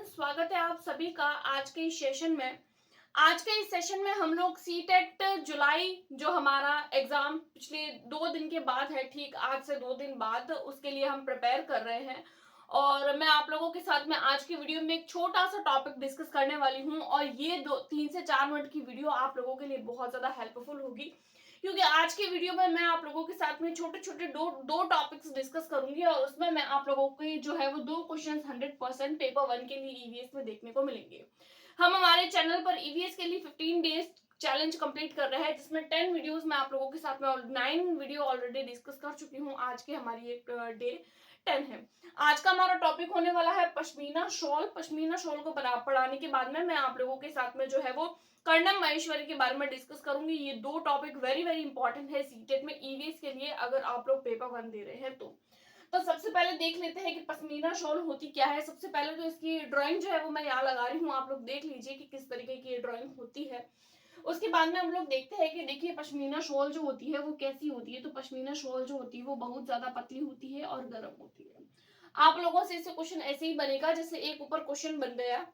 स्वागत है आप सभी का आज के इस सेशन में। आज के इस सेशन में हम लोग सीटेट जुलाई जो हमारा एग्जाम पिछले 2 दिन के बाद है, ठीक आज से 2 दिन बाद उसके लिए हम प्रिपेयर कर रहे हैं। और मैं आप लोगों के साथ में आज की वीडियो में एक छोटा सा टॉपिक डिस्कस करने वाली हूँ और ये 3 से 4 मिनट की वीडियो आप लोगों के लिए बहुत ज्यादा हेल्पफुल होगी, क्योंकि आज की वीडियो में मैं आप लोगों के साथ में छोटे छोटे दो टॉपिक्स डिस्कस करूंगी और उसमें मैं आप लोगों के जो है वो 2 क्वेश्चंस 100% पेपर 1 के लिए ईवीएस में देखने को मिलेंगे। हम हमारे चैनल पर ईवीएस के लिए 15 डेज चैलेंज कंप्लीट कर रहे हैं, जिसमें 10 वीडियोस मैं आप लोगों के साथ में 9 वीडियो ऑलरेडी डिस्कस कर चुकी हूँ। आज की हमारी एक डे 10 है। आज का हमारा टॉपिक होने वाला है पश्मीना शॉल। पश्मीना शॉल को पढ़ाने के बाद में मैं आप लोगों के साथ में जो है वो कर्णम महेश्वरी के बारे में डिस्कस करूंगी। ये 2 टॉपिक वेरी वेरी इंपॉर्टेंट है सीटेट में ईवीएस के लिए, अगर आप लोग पेपर 1 दे रहे हैं तो सबसे पहले देख लेते हैं कि पश्मीना शॉल होती क्या है। सबसे पहले तो इसकी ड्राइंग जो है वो मैं यहाँ लगा रही हूँ, आप लोग देख लीजिए कि किस तरीके की ड्राइंग होती है। उसके बाद में हम लोग देखते हैं कि देखिए पश्मीना शॉल जो होती है वो कैसी होती है। तो पश्मीना शॉल जो होती है वो बहुत ज्यादा पतली होती है और गर्म होती है। आप लोगों से इसे क्वेश्चन ऐसे ही बनेगा जैसे एक ऊपर क्वेश्चन बन गया,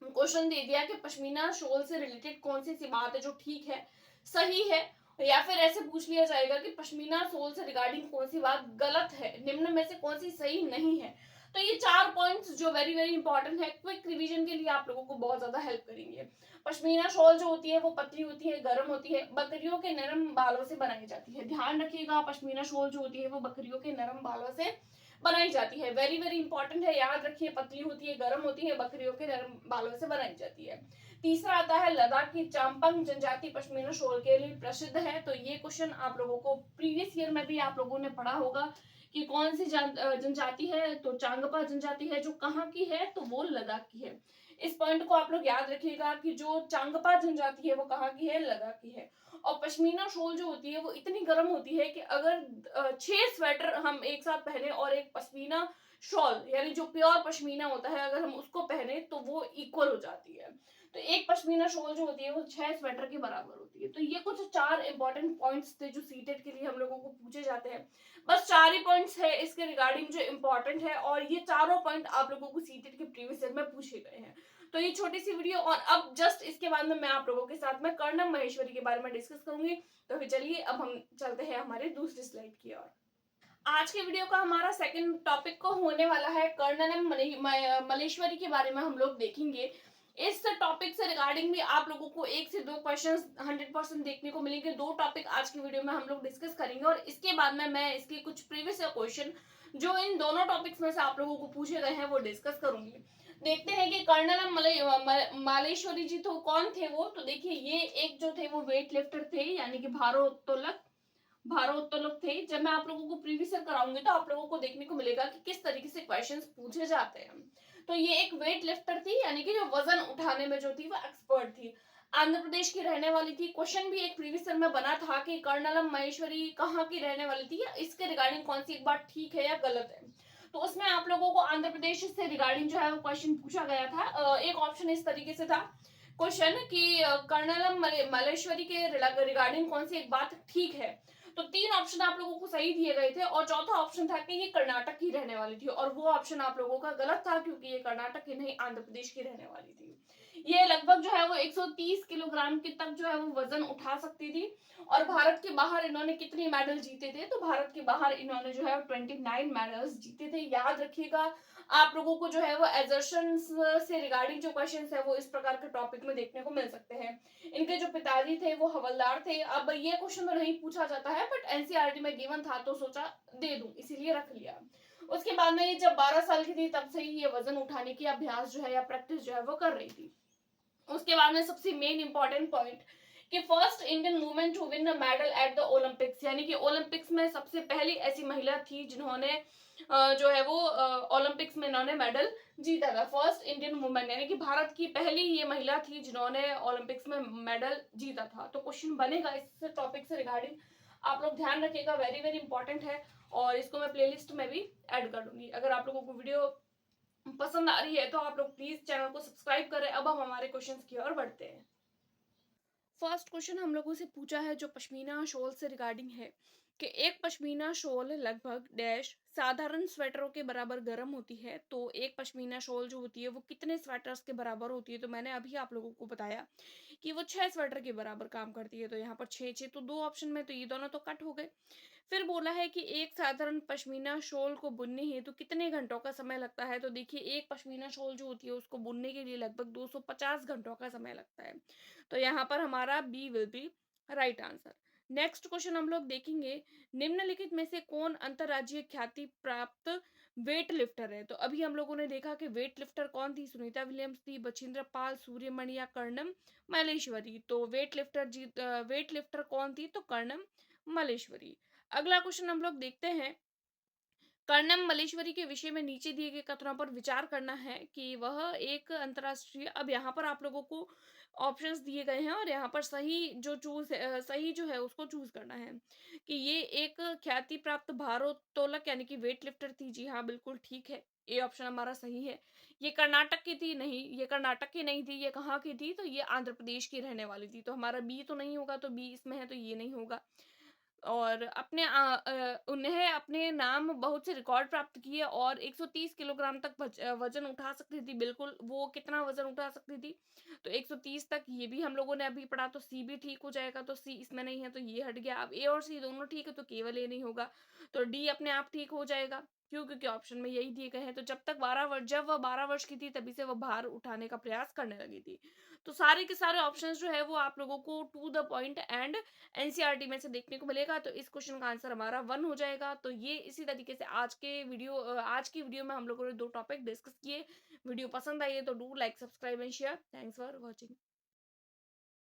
क्वेश्चन दे दिया कि पश्मीना शॉल से रिलेटेड कौन सी सी बात है जो ठीक है, सही है, या फिर ऐसे पूछ लिया जाएगा कि पश्मीना शॉल से रिगार्डिंग कौन सी बात गलत है, निम्न में से कौन सी सही नहीं है। तो ये 4 पॉइंट्स जो वेरी वेरी इंपॉर्टेंट है, क्विक रिवीजन के लिए आप लोगों को बहुत ज्यादा हेल्प करेंगे। पश्मीना शॉल जो होती है वो पतली होती है, गर्म होती है, बकरियों के नरम बालों से बनाई जाती है। ध्यान रखिएगा, पश्मीना शॉल जो होती है वो बकरियों के नरम बालों से बनाई जाती है। वेरी वेरी इंपॉर्टेंट है, याद रखिए, पतली होती है, गर्म होती है, बकरियों के नरम बालों से बनाई जाती है। तीसरा आता है लद्दाख की चांपंग जनजाति पश्मीना शॉल के लिए प्रसिद्ध है। तो ये क्वेश्चन आप लोगों को प्रीवियस ईयर में भी आप लोगों ने पढ़ा होगा कि कौन सी जनजाति है। तो चांगपा जनजाति है जो कहाँ की है, तो वो लद्दाख की है। इस पॉइंट को आप लोग याद रखिएगा कि जो चांगपा जनजाति है वो कहाँ की है, लद्दाख की है। और पश्मीना शॉल जो होती है वो इतनी गर्म होती है कि अगर 6 स्वेटर हम एक साथ पहने और एक पश्मीना शॉल यानी जो प्योर पश्मीना होता है अगर हम उसको पहने तो वो इक्वल हो जाती है। तो एक पश्मीना शॉल जो होती है वो 6 स्वेटर के बराबर होती है। तो ये कुछ 4 इंपॉर्टेंट पॉइंट्स थे जो सीटेट के लिए हम लोगों को पूछे जाते हैं। बस 4 ही पॉइंट्स है इसके रिगार्डिंग जो इम्पोर्टेंट है, और ये चारों पॉइंट आप लोगों को सीटेट के प्रीवियस ईयर में पूछे गए हैं। तो ये छोटी सी वीडियो, और अब जस्ट इसके बाद में मैं आप लोगों के साथ में कर्णम महेश्वरी के बारे में डिस्कस करूंगी। तो फिर चलिए अब हम चलते हैं हमारे दूसरी स्लाइड की ओर। आज के वीडियो का हमारा सेकंड टॉपिक को होने वाला है कर्णनम मलेश्वरी के बारे में हम लोग देखेंगे। इस टॉपिक से रिगार्डिंग भी आप लोगों को 1 से 2 क्वेश्चंस 100% देखने को मिलेंगे। 2 टॉपिक आज की वीडियो में हम लोग डिस्कस करेंगे और इसके बाद में मैं इसके कुछ प्रीवियस क्वेश्चन जो इन दोनों टॉपिक्स में से आप लोगों को पूछे गए हैं वो डिस्कस करूंगी। देखते हैं कि कर्णनम मालेश्वरी जी तो कौन थे वो। तो देखिए ये एक जो थे वो वेट लिफ्टर थे, यानी कि भारोत्तोलक थे। जब मैं आप लोगों को प्रीवियस ईयर कराऊंगी तो आप लोगों को देखने को मिलेगा कि किस तरीके से क्वेश्चंस पूछे जाते हैं। तो ये एक वेट लिफ्टर थी, यानी कि जो वजन उठाने में जो थी वो एक्सपर्ट थी। आंध्र प्रदेश की रहने वाली थी। क्वेश्चन भी एक प्रीवियस ईयर में बना था कि कर्णलम महेश्वरी कहाँ की रहने वाली थी, या इसके रिगार्डिंग कौन सी एक बात ठीक है या गलत है। तो उसमें आप लोगों को आंध्र प्रदेश से रिगार्डिंग जो है वो क्वेश्चन पूछा गया था। एक ऑप्शन इस तरीके से था क्वेश्चन कि कर्णलम मलेश्वरी के रिगार्डिंग कौन सी एक बात ठीक है। तो 3 ऑप्शन आप लोगों को सही दिए गए थे और चौथा ऑप्शन था कि ये कर्नाटक की रहने वाली थी, और वो ऑप्शन आप लोगों का गलत था क्योंकि ये कर्नाटक की नहीं आंध्र प्रदेश की रहने वाली थी। ये लगभग जो है वो 130 किलोग्राम के तक जो है वो वजन उठा सकती थी। और भारत के बाहर इन्होंने कितने मेडल जीते थे, तो भारत के बाहर इन्होंने जो है 29 मेडल्स जीते थे। याद रखिएगा, आप लोगों को जो है वो एजर्शंस से रिगार्डिंग जो क्वेश्चंस है वो इस प्रकार के टॉपिक में देखने को मिल सकते हैं। इनके जो पिताजी थे वो हवलदार थे। अब ये क्वेश्चन तो नहीं पूछा जाता है बट एनसीईआरटी में गिवन था तो सोचा दे दूं, इसीलिए रख लिया। उसके बाद में ये जब 12 साल की थी तब से ही ये वजन उठाने की अभ्यास जो है या प्रैक्टिस जो है वो कर रही थी। उसके बाद में सबसे मेन इंपॉर्टेंट पॉइंट कि first Indian women to win a medal at the Olympics, यानी कि ओलंपिक्स में सबसे पहली ऐसी महिला थी जिन्होंने जो है वो ओलंपिक्स में इन्होंने मेडल जीता था। फर्स्ट इंडियन वुमेन यानी कि भारत की पहली ये महिला थी जिन्होंने ओलंपिक्स में मेडल जीता था। तो क्वेश्चन बनेगा इस टॉपिक से रिगार्डिंग, आप लोग ध्यान रखिएगा, वेरी वेरी इंपॉर्टेंट है। और इसको मैं प्लेलिस्ट में भी ऐड कर दूंगी। अगर आप लोगों को वीडियो पसंद आ रही है तो आप लोग प्लीज चैनल को सब्सक्राइब करें। अब हम हमारे क्वेश्चंस की ओर बढ़ते हैं। फर्स्ट क्वेश्चन हम लोगों से पूछा है जो पश्मीना शॉल से रिगार्डिंग है कि एक पश्मीना शॉल लगभग डैश साधारण स्वेटरों के बराबर गर्म होती है। तो एक पश्मीना शॉल जो होती है वो कितने स्वेटर्स के बराबर होती है, तो मैंने अभी आप लोगों को बताया कि वो 6 स्वेटर के बराबर काम करती है। तो यहाँ पर 6-6 तो 2 ऑप्शन में, तो ये दोनों तो कट हो गए। फिर बोला है कि एक साधारण पश्मीना शॉल को बुनने हेतु कितने घंटों का समय लगता है। तो देखिए, एक पश्मीना शॉल जो होती है उसको बुनने के लिए लगभग 250 घंटों का समय लगता है। तो यहाँ पर हमारा B will be right answer. Next question हम लोग देखेंगे, निम्नलिखित में से कौन अंतर्राज्यीय ख्याति प्राप्त वेट लिफ्टर है। तो अभी हम लोगों ने देखा कि वेट लिफ्टर कौन थी, सुनीता विलियम्स थी, बछिंद्र पाल, सूर्यमणि या कर्णम मल्लेश्वरी। तो वेट लिफ्टर कौन थी, तो कर्णम मल्लेश्वरी। अगला क्वेश्चन हम लोग देखते हैं, कर्णम मल्लेश्वरी के विषय में नीचे दिए गए कथनों पर विचार करना है कि वह एक अंतरराष्ट्रीय, अब यहाँ पर आप लोगों को ऑप्शंस दिए गए हैं और यहाँ पर सही जो है उसको चूज करना है कि ये एक ख्याति प्राप्त भारोत्तोलक यानी कि वेट लिफ्टर थी। जी हाँ, बिल्कुल ठीक है, ए ऑप्शन हमारा सही है। ये कर्नाटक की थी, नहीं ये कर्नाटक की नहीं थी, ये कहाँ की थी, तो ये आंध्र प्रदेश की रहने वाली थी। तो हमारा बी तो नहीं होगा, तो बी इसमें है तो ये नहीं होगा। और उन्हें अपने नाम बहुत से रिकॉर्ड प्राप्त किए और 130 किलोग्राम तक वजन उठा सकती थी। बिल्कुल, वो कितना वजन उठा सकती थी, तो 130 तक। ये भी हम लोगों ने अभी पढ़ा, तो सी भी ठीक हो जाएगा। तो सी इसमें नहीं है तो ये हट गया। अब ए और सी दोनों ठीक है तो केवल ए नहीं होगा, तो डी अपने आप ठीक हो जाएगा। क्यों, क्योंकि ऑप्शन में यही दिए गए हैं। तो जब वह 12 वर्ष की थी तभी से वह भार उठाने का प्रयास करने लगी थी। तो सारे के सारे ऑप्शंस जो है वो आप लोगों को to the point and NCERT में से देखने को मिलेगा। तो इस क्वेश्चन का आंसर हमारा 1 हो जाएगा। तो ये इसी तरीके से आज की वीडियो में हम लोगों ने 2 टॉपिक डिस्कस किए। वीडियो पसंद आई है तो do like, subscribe and share. Thanks for watching.